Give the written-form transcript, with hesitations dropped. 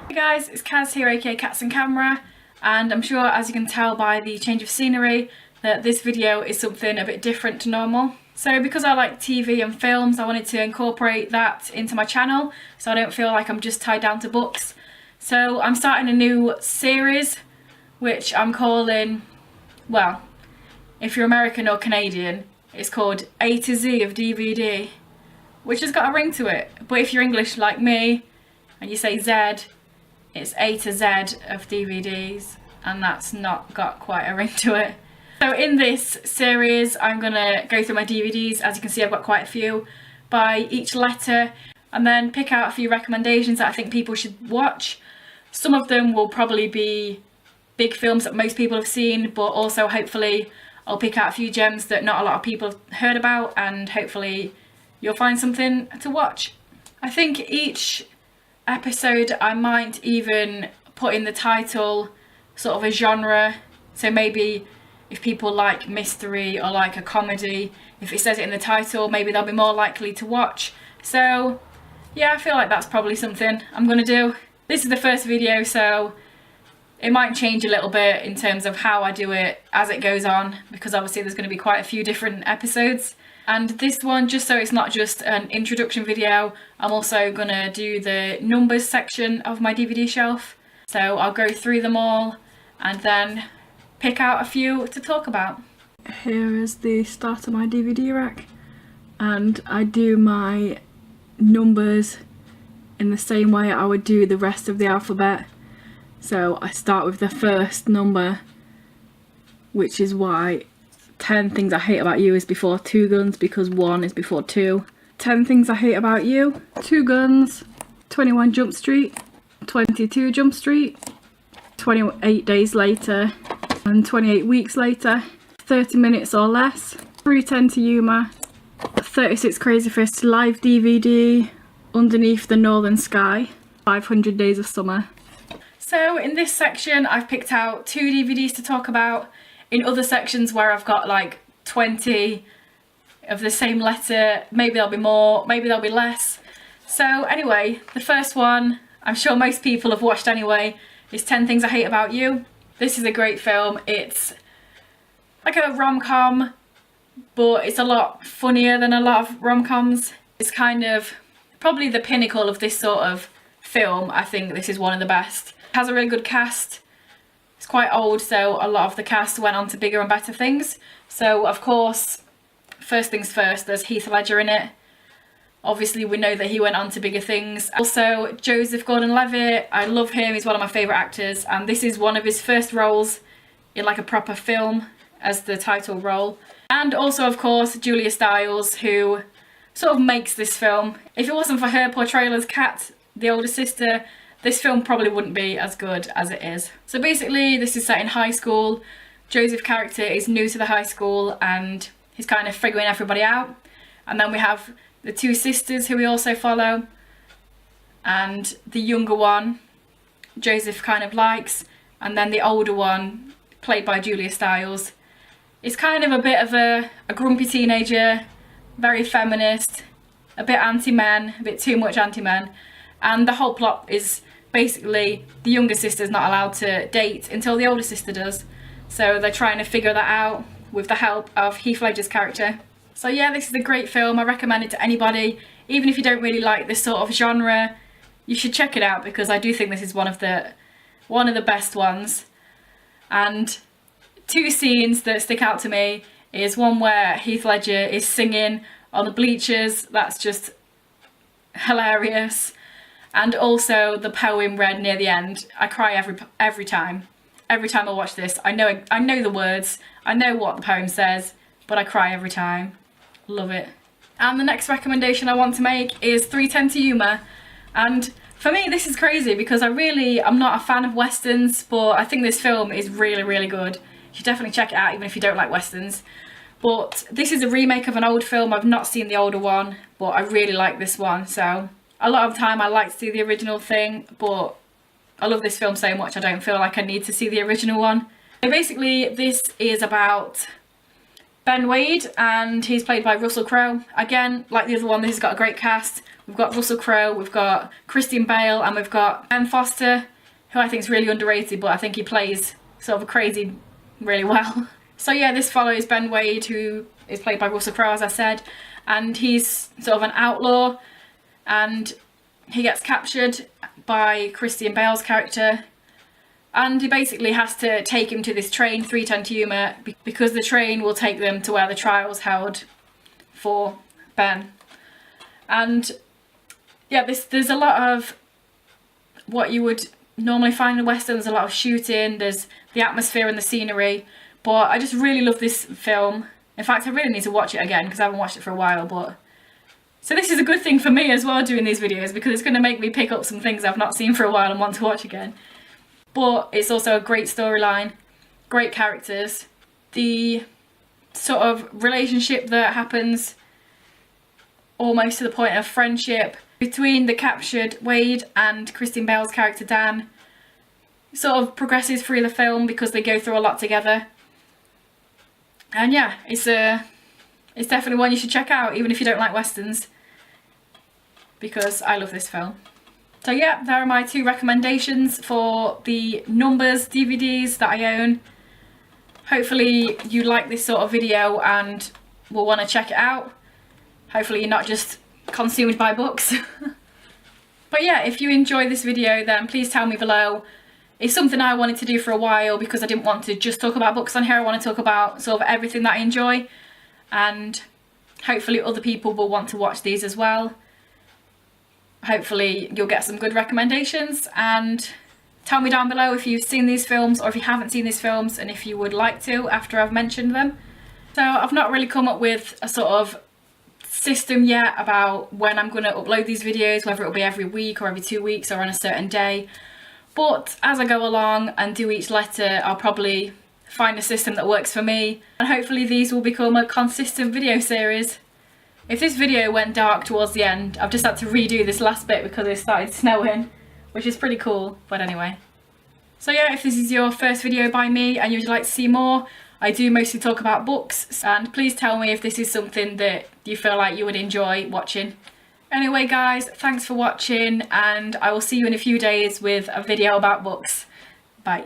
Hey guys, it's Kaz here, aka Cats and Camera, and I'm sure as you can tell by the change of scenery that this video is something a bit different to normal. So because I like TV and films, I wanted to incorporate that into my channel so I don't feel like I'm just tied down to books. So I'm starting a new series which I'm calling, well, if you're American or Canadian, it's called A to Z of DVD, which has got a ring to it. But if you're English like me and you say Z, it's A to Z of DVDs, and that's not got quite a ring to it. So in this series I'm gonna go through my DVDs. As you can see, I've got quite a few by each letter, and then pick out a few recommendations that I think people should watch. Some of them will probably be big films that most people have seen, but also hopefully I'll pick out a few gems that not a lot of people have heard about, and hopefully you'll find something to watch. I think each episode I might even put in the title sort of a genre, so maybe if people like mystery or like a comedy, if it says it in the title, maybe they'll be more likely to watch. So yeah, I feel like that's probably something I'm gonna do. This is the first video, so it might change a little bit in terms of how I do it as it goes on, because obviously there's going to be quite a few different episodes. And this one, just so it's not just an introduction video, I'm also going to do the numbers section of my DVD shelf. So I'll go through them all and then pick out a few to talk about. Here is the start of my DVD rack, and I do my numbers in the same way I would do the rest of the alphabet. So I start with the first number, which is why 10 Things I Hate About You is before Two Guns, because 1 is before 2. 10 Things I Hate About You, 2 Guns, 21 Jump Street, 22 Jump Street, 28 Days Later, and 28 Weeks Later, 30 Minutes or Less, 3:10 to Yuma, 36 Crazy for Us live DVD, Underneath the Northern Sky, 500 Days of Summer. So in this section I've picked out 2 DVDs to talk about. In other sections where I've got like 20 of the same letter, maybe there'll be more, maybe there'll be less. So anyway, the first one, I'm sure most people have watched anyway, is 10 Things I Hate About You. This is a great film. It's like a rom-com, but it's a lot funnier than a lot of rom-coms. It's kind of probably the pinnacle of this sort of film. I think this is one of the best. It has a really good cast. It's quite old, so a lot of the cast went on to bigger and better things. So of course, first things first, there's Heath Ledger in it. Obviously we know that he went on to bigger things. Also Joseph Gordon-Levitt, I love him, he's one of my favourite actors, and this is one of his first roles in like a proper film as the title role. And also of course Julia Stiles, who sort of makes this film. If it wasn't for her portrayal as Kat, the older sister, this film probably wouldn't be as good as it is. So basically this is set in high school. Joseph's character is new to the high school and he's kind of figuring everybody out. And then we have the 2 sisters who we also follow, and the younger one Joseph kind of likes, and then the older one, played by Julia Stiles, is kind of a bit of a grumpy teenager, very feminist, a bit anti-men, a bit too much anti-men. And the whole plot is basically the younger sister's not allowed to date until the older sister does. So they're trying to figure that out with the help of Heath Ledger's character. So yeah, this is a great film. I recommend it to anybody. Even if you don't really like this sort of genre, you should check it out, because I do think this is one of the best ones. And 2 scenes that stick out to me is one where Heath Ledger is singing on the bleachers. That's just hilarious. And also the poem read near the end. I cry every time. Every time I watch this, I know the words, I know what the poem says, but I cry every time. Love it. And the next recommendation I want to make is 3:10 to Yuma. And for me this is crazy because I'm not a fan of westerns, but I think this film is really, really good. You should definitely check it out even if you don't like westerns. But this is a remake of an old film. I've not seen the older one, but I really like this one. So a lot of the time I like to see the original thing, but I love this film so much I don't feel like I need to see the original one. So basically this is about Ben Wade, and he's played by Russell Crowe. Again, like the other one, this has got a great cast. We've got Russell Crowe, we've got Christian Bale, and we've got Ben Foster, who I think is really underrated, but I think he plays sort of a crazy really well. So yeah, this follows Ben Wade, who is played by Russell Crowe, as I said, and he's sort of an outlaw, and he gets captured by Christian Bale's character, and he basically has to take him to this train, 310 to Yuma, because the train will take them to where the trial's held for Ben. And yeah, there's a lot of what you would normally find in Western. There's a lot of shooting, there's the atmosphere and the scenery, but I just really love this film. In fact, I really need to watch it again because I haven't watched it for a while. But so this is a good thing for me as well, doing these videos, because it's going to make me pick up some things I've not seen for a while and want to watch again. But it's also a great storyline, great characters, the sort of relationship that happens almost to the point of friendship between the captured Wade and Christian Bale's character Dan sort of progresses through the film because they go through a lot together. And yeah, it's definitely one you should check out, even if you don't like Westerns, because I love this film. So yeah, there are my 2 recommendations for the Numbers DVDs that I own. Hopefully you like this sort of video and will want to check it out. Hopefully you're not just consumed by books. But yeah, if you enjoy this video, then please tell me below. It's something I wanted to do for a while because I didn't want to just talk about books on here. I want to talk about sort of everything that I enjoy, and hopefully other people will want to watch these as well. Hopefully you'll get some good recommendations, and tell me down below if you've seen these films or if you haven't seen these films, and if you would like to after I've mentioned them. So I've not really come up with a sort of system yet about when I'm going to upload these videos, whether it'll be every week or every 2 weeks or on a certain day. But as I go along and do each letter, I'll probably find a system that works for me, and hopefully these will become a consistent video series. If this video went dark towards the end, I've just had to redo this last bit because it started snowing, which is pretty cool, but anyway. So yeah, if this is your first video by me and you'd like to see more, I do mostly talk about books, and please tell me if this is something that you feel like you would enjoy watching. Anyway guys, thanks for watching, and I will see you in a few days with a video about books. Bye.